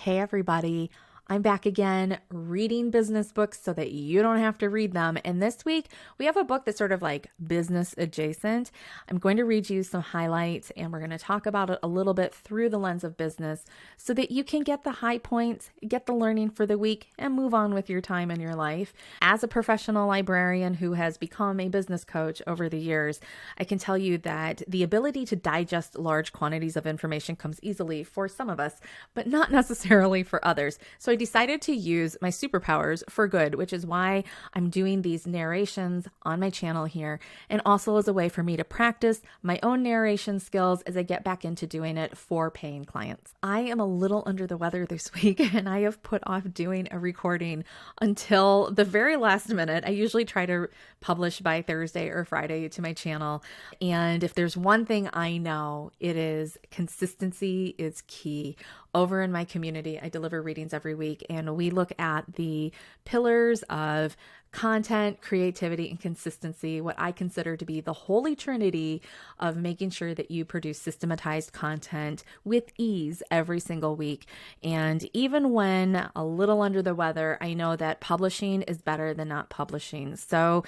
Hey everybody, I'm back again reading business books so that you don't have to read them. And this week we have a book that's sort of like business adjacent. I'm going to read you some highlights and we're going to talk about it a little bit through the lens of business so that you can get the high points, get the learning for the week, and move on with your time in your life. As a professional librarian who has become a business coach over the years, I can tell you that the ability to digest large quantities of information comes easily for some of us, but not necessarily for others. So I decided to use my superpowers for good, which is why I'm doing these narrations on my channel here, and also as a way for me to practice my own narration skills as I get back into doing it for paying clients. I am a little under the weather this week, and I have put off doing a recording until the very last minute. I usually try to publish by Thursday or Friday to my channel, and if there's one thing I know, it is consistency is key. Over in my community, I deliver readings every week, and we look at the pillars of content, creativity, and consistency, what I consider to be the holy trinity of making sure that you produce systematized content with ease every single week. And even when a little under the weather, I know that publishing is better than not publishing. So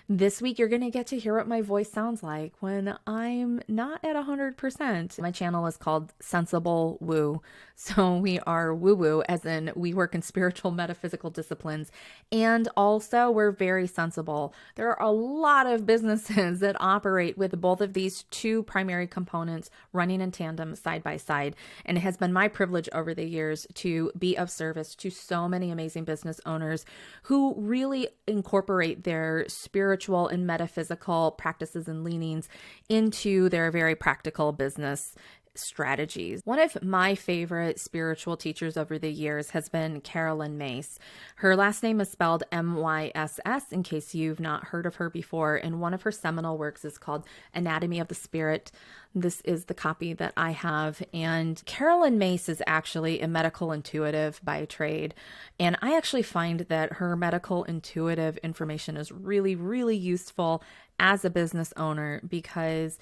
this week, you're going to get to hear what my voice sounds like when I'm not at 100%. My channel is called Sensible Woo. So we are woo-woo, as in we work in spiritual metaphysical disciplines, and also we're very sensible. There are a lot of businesses that operate with both of these two primary components running in tandem side by side. And it has been my privilege over the years to be of service to so many amazing business owners who really incorporate their spiritual and metaphysical practices and leanings into their very practical business strategies. One of my favorite spiritual teachers over the years has been Caroline Myss. Her last name is spelled M-Y-S-S, in case you've not heard of her before, and one of her seminal works is called Anatomy of the Spirit. This is the copy that I have, and Caroline Myss is actually a medical intuitive by trade, and I actually find that her medical intuitive information is really, really useful as a business owner, because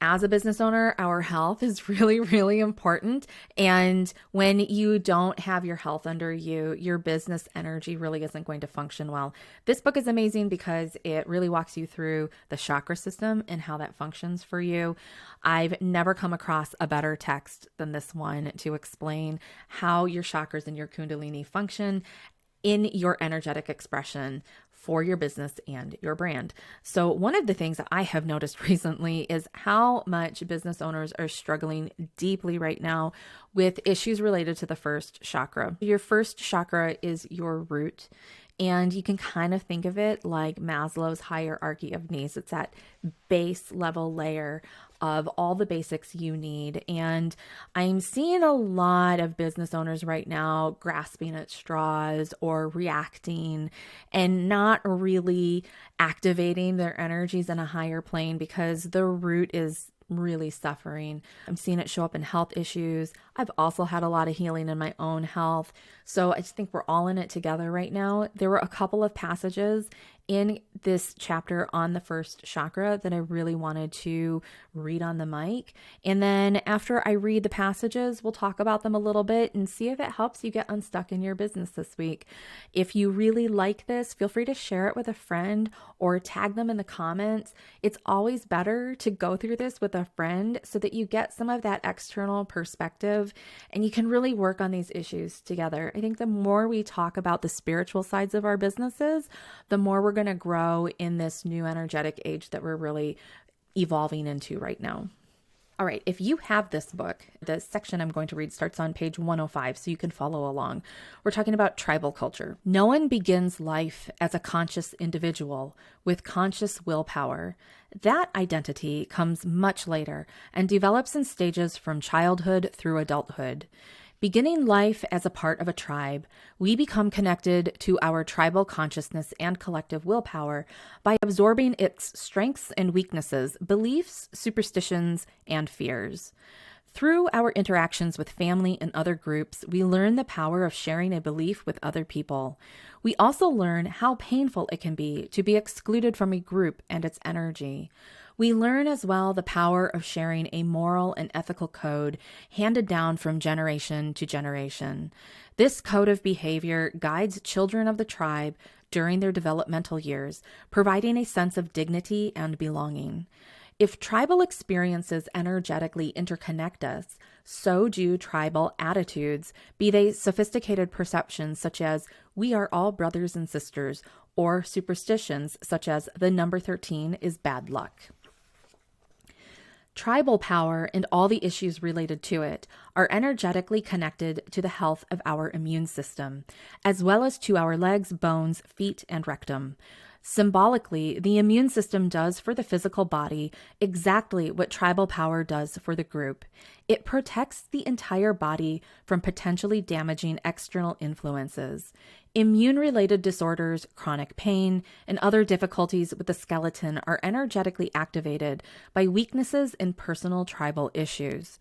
as a business owner, our health is really, really important. And when you don't have your health under you, your business energy really isn't going to function well. This book is amazing because it really walks you through the chakra system and how that functions for you. I've never come across a better text than this one to explain how your chakras and your kundalini function in your energetic expression for your business and your brand. So one of the things that I have noticed recently is how much business owners are struggling deeply right now with issues related to the first chakra. Your first chakra is your root. And you can kind of think of it like Maslow's hierarchy of needs. It's that base level layer of all the basics you need. And I'm seeing a lot of business owners right now grasping at straws or reacting and not really activating their energies in a higher plane because the root is really suffering. I'm seeing it show up in health issues. I've also had a lot of healing in my own health. So I just think we're all in it together right now. There were a couple of passages in this chapter on the first chakra that I really wanted to read on the mic. And then after I read the passages, we'll talk about them a little bit and see if it helps you get unstuck in your business this week. If you really like this, feel free to share it with a friend or tag them in the comments. It's always better to go through this with a friend so that you get some of that external perspective and you can really work on these issues together. I think the more we talk about the spiritual sides of our businesses, the more we're going to grow in this new energetic age that we're really evolving into right now. All right, if you have this book, the section I'm going to read starts on page 105, so you can follow along. We're talking about tribal culture. No one begins life as a conscious individual with conscious willpower. That identity comes much later and develops in stages from childhood through adulthood. Beginning life as a part of a tribe, we become connected to our tribal consciousness and collective willpower by absorbing its strengths and weaknesses, beliefs, superstitions, and fears. Through our interactions with family and other groups, we learn the power of sharing a belief with other people. We also learn how painful it can be to be excluded from a group and its energy. We learn as well the power of sharing a moral and ethical code handed down from generation to generation. This code of behavior guides children of the tribe during their developmental years, providing a sense of dignity and belonging. If tribal experiences energetically interconnect us, so do tribal attitudes, be they sophisticated perceptions such as we are all brothers and sisters, or superstitions such as the number 13 is bad luck. Tribal power and all the issues related to it are energetically connected to the health of our immune system, as well as to our legs, bones, feet, and rectum. Symbolically, the immune system does for the physical body exactly what tribal power does for the group. It protects the entire body from potentially damaging external influences. Immune-related disorders, chronic pain, and other difficulties with the skeleton are energetically activated by weaknesses in personal tribal issues.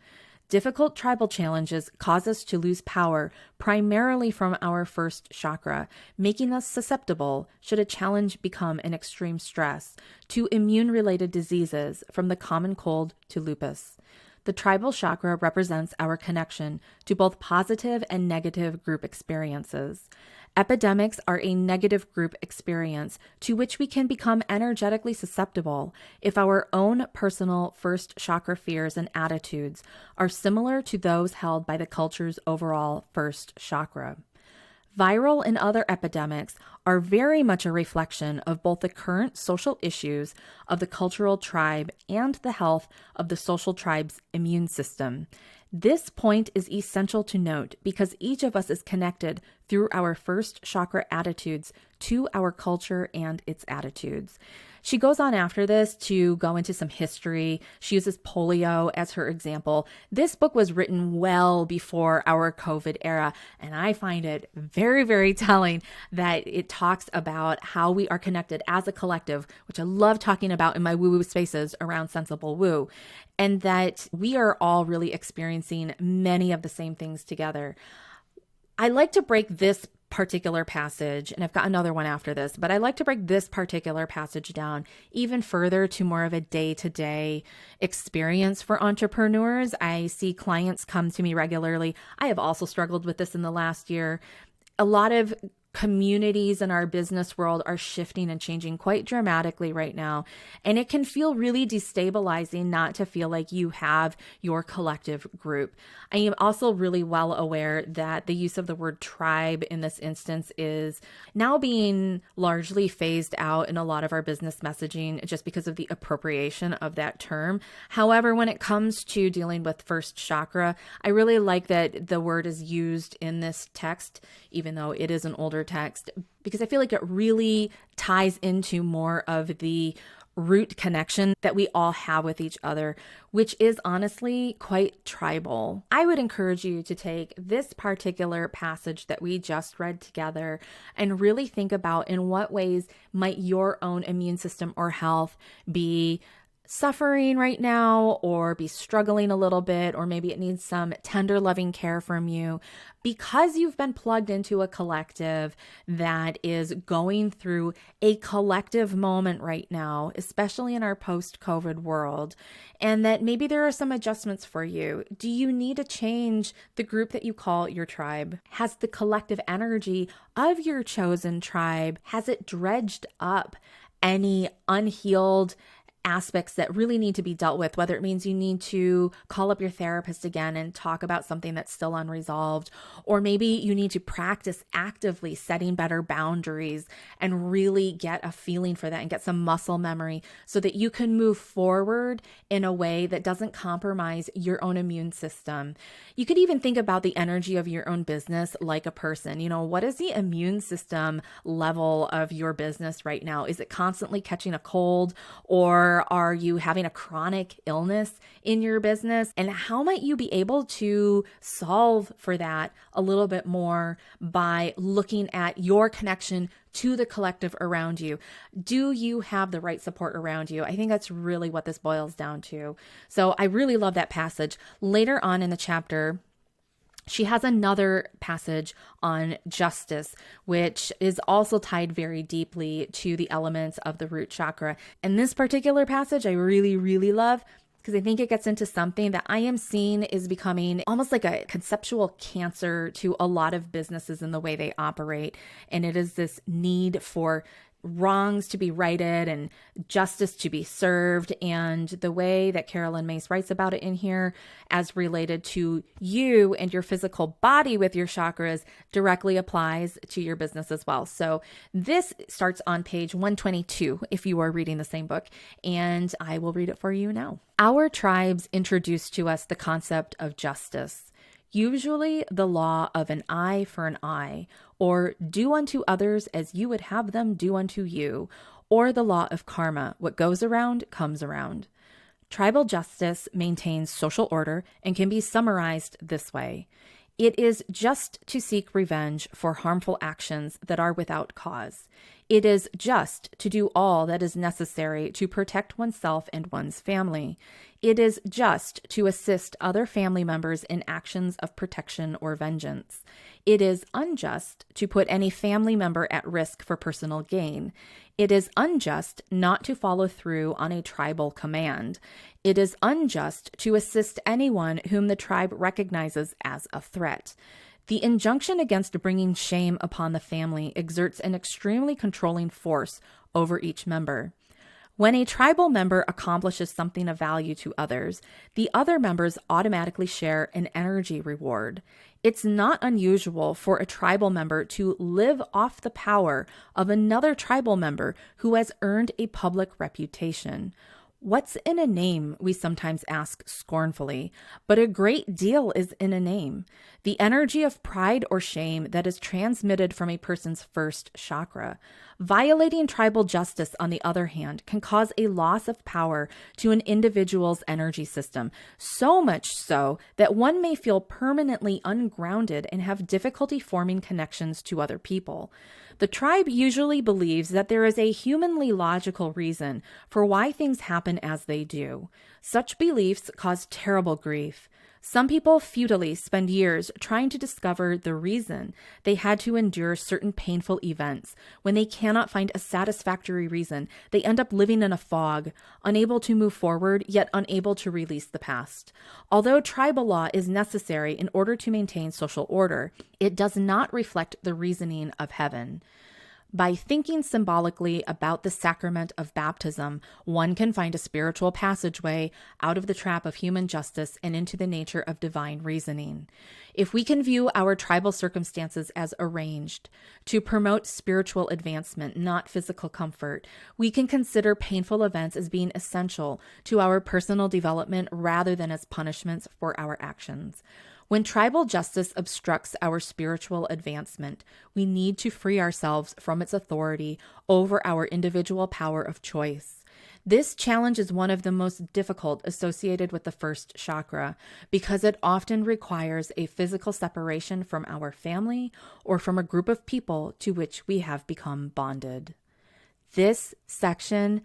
Difficult tribal challenges cause us to lose power primarily from our first chakra, making us susceptible, should a challenge become an extreme stress, to immune-related diseases from the common cold to lupus. The tribal chakra represents our connection to both positive and negative group experiences. Epidemics are a negative group experience to which we can become energetically susceptible if our own personal first chakra fears and attitudes are similar to those held by the culture's overall first chakra. Viral and other epidemics are very much a reflection of both the current social issues of the cultural tribe and the health of the social tribe's immune system. This point is essential to note because each of us is connected through our first chakra attitudes to our culture and its attitudes. She goes on after this to go into some history. She uses polio as her example. This book was written well before our COVID era, and I find it very, very telling that it talks about how we are connected as a collective, which I love talking about in my woo-woo spaces around Sensible Woo, and that we are all really experiencing many of the same things together. I like to break this particular passage, and I've got another one after this, but I like to break this particular passage down even further to more of a day-to-day experience for entrepreneurs. I see clients come to me regularly. I have also struggled with this in the last year. A lot of communities in our business world are shifting and changing quite dramatically right now. And it can feel really destabilizing not to feel like you have your collective group. I am also really well aware that the use of the word tribe in this instance is now being largely phased out in a lot of our business messaging just because of the appropriation of that term. However, when it comes to dealing with first chakra, I really like that the word is used in this text, even though it is an older text, because I feel like it really ties into more of the root connection that we all have with each other, which is honestly quite tribal. I would encourage you to take this particular passage that we just read together and really think about in what ways might your own immune system or health be suffering right now, or be struggling a little bit, or maybe it needs some tender, loving care from you because you've been plugged into a collective that is going through a collective moment right now, especially in our post-COVID world, and that maybe there are some adjustments for you. Do you need to change the group that you call your tribe? Has the collective energy of your chosen tribe, has it dredged up any unhealed aspects that really need to be dealt with, whether it means you need to call up your therapist again and talk about something that's still unresolved, or maybe you need to practice actively setting better boundaries and really get a feeling for that and get some muscle memory so that you can move forward in a way that doesn't compromise your own immune system. You could even think about the energy of your own business like a person. You know, what is the immune system level of your business right now? Is it constantly catching a cold, or are you having a chronic illness in your business? And how might you be able to solve for that a little bit more by looking at your connection to the collective around you? Do you have the right support around you? I think that's really what this boils down to. So I really love that passage. Later on in the chapter, She has another passage on justice, which is also tied very deeply to the elements of the root chakra. And this particular passage I really, really love because I think it gets into something that I am seeing is becoming almost like a conceptual cancer to a lot of businesses in the way they operate. And it is this need for wrongs to be righted and justice to be served. And the way that Caroline Myss writes about it in here as related to you and your physical body with your chakras directly applies to your business as well. So this starts on page 122 if you are reading the same book, and I will read it for you now. Our tribes introduced to us the concept of justice, usually the law of an eye for an eye, or do unto others as you would have them do unto you, or the law of karma, what goes around comes around. Tribal justice maintains social order and can be summarized this way. It is just to seek revenge for harmful actions that are without cause. It is just to do all that is necessary to protect oneself and one's family. It is just to assist other family members in actions of protection or vengeance. It is unjust to put any family member at risk for personal gain. It is unjust not to follow through on a tribal command. It is unjust to assist anyone whom the tribe recognizes as a threat. The injunction against bringing shame upon the family exerts an extremely controlling force over each member. When a tribal member accomplishes something of value to others, the other members automatically share an energy reward. It's not unusual for a tribal member to live off the power of another tribal member who has earned a public reputation. What's in a name, we sometimes ask scornfully, but a great deal is in a name. The energy of pride or shame that is transmitted from a person's first chakra. Violating tribal justice, on the other hand, can cause a loss of power to an individual's energy system, so much so that one may feel permanently ungrounded and have difficulty forming connections to other people. The tribe usually believes that there is a humanly logical reason for why things happen as they do. Such beliefs cause terrible grief. Some people futilely spend years trying to discover the reason they had to endure certain painful events. When they cannot find a satisfactory reason, they end up living in a fog, unable to move forward, yet unable to release the past. Although tribal law is necessary in order to maintain social order, it does not reflect the reasoning of heaven. By thinking symbolically about the sacrament of baptism, one can find a spiritual passageway out of the trap of human justice and into the nature of divine reasoning. If we can view our tribal circumstances as arranged to promote spiritual advancement, not physical comfort, we can consider painful events as being essential to our personal development rather than as punishments for our actions. When tribal justice obstructs our spiritual advancement, we need to free ourselves from its authority over our individual power of choice. This challenge is one of the most difficult associated with the first chakra because it often requires a physical separation from our family or from a group of people to which we have become bonded. This section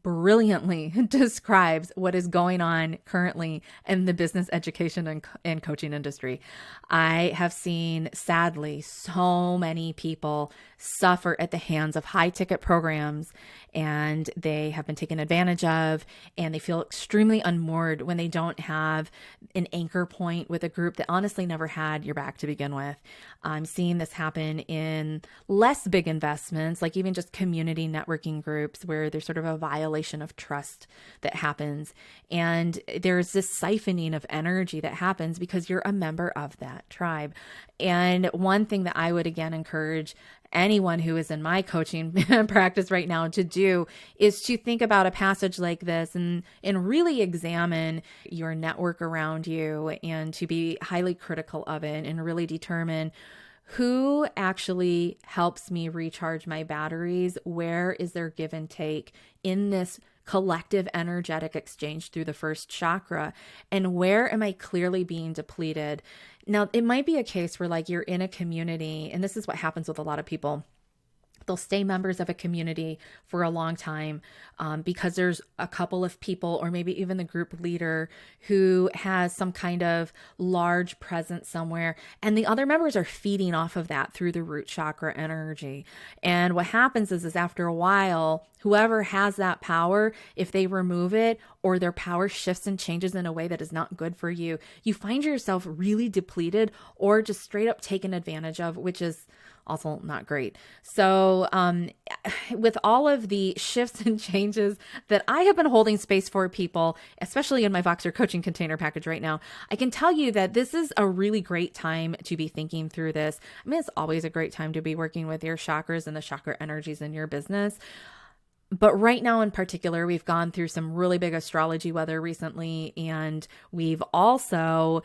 brilliantly describes what is going on currently in the business education and coaching industry. I have seen, sadly, so many people suffer at the hands of high ticket programs, and they have been taken advantage of, and they feel extremely unmoored when they don't have an anchor point with a group that honestly never had your back to begin with. I'm seeing this happen in less big investments, like even just community networking groups where there's sort of a violation of trust that happens. And there's this siphoning of energy that happens because you're a member of that tribe. And one thing that I would again encourage anyone who is in my coaching practice right now to do is to think about a passage like this and really examine your network around you and to be highly critical of it and really determine who actually helps me recharge my batteries. Where is there give and take in this collective energetic exchange through the first chakra? And where am I clearly being depleted? Now, it might be a case where like you're in a community, and this is what happens with a lot of people. They'll stay members of a community for a long time because there's a couple of people, or maybe even the group leader, who has some kind of large presence somewhere. And the other members are feeding off of that through the root chakra energy. And what happens is after a while, whoever has that power, if they remove it or their power shifts and changes in a way that is not good for you, you find yourself really depleted or just straight up taken advantage of, which is also not great. So with all of the shifts and changes that I have been holding space for people, especially in my Voxer coaching container package right now, I can tell you that this is a really great time to be thinking through this. I mean, it's always a great time to be working with your chakras and the chakra energies in your business. But right now in particular, we've gone through some really big astrology weather recently, and we've also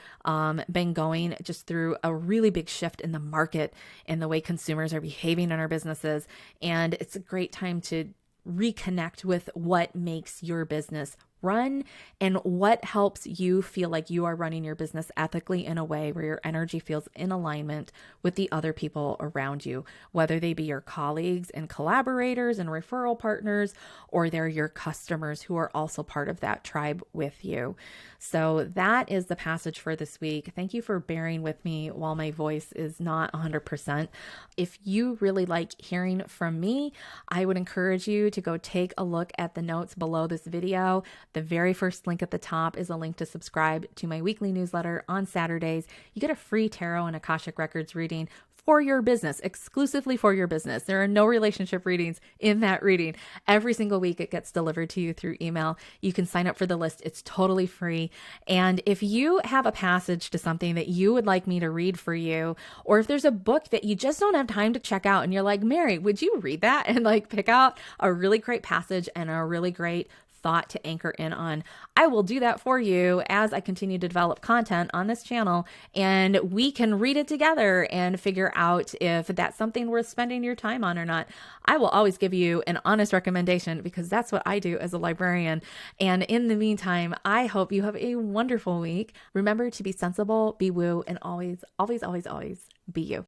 been going just through a really big shift in the market and the way consumers are behaving in our businesses. And it's a great time to reconnect with what makes your business run and what helps you feel like you are running your business ethically in a way where your energy feels in alignment with the other people around you, whether they be your colleagues and collaborators and referral partners, or they're your customers who are also part of that tribe with you. So that is the passage for this week. Thank you for bearing with me while my voice is not 100%. If you really like hearing from me, I would encourage you to go take a look at the notes below this video. The very first link at the top is a link to subscribe to my weekly newsletter on Saturdays. You get a free tarot and Akashic Records reading for your business, exclusively for your business. There are no relationship readings in that reading. Every single week it gets delivered to you through email. You can sign up for the list. It's totally free. And if you have a passage to something that you would like me to read for you, or if there's a book that you just don't have time to check out and you're like, Mary, would you read that and like pick out a really great passage and a really great thought to anchor in on, I will do that for you as I continue to develop content on this channel, and we can read it together and figure out if that's something worth spending your time on or not. I will always give you an honest recommendation because that's what I do as a librarian. And in the meantime, I hope you have a wonderful week. Remember to be sensible, be woo, and always, always, always, always be you.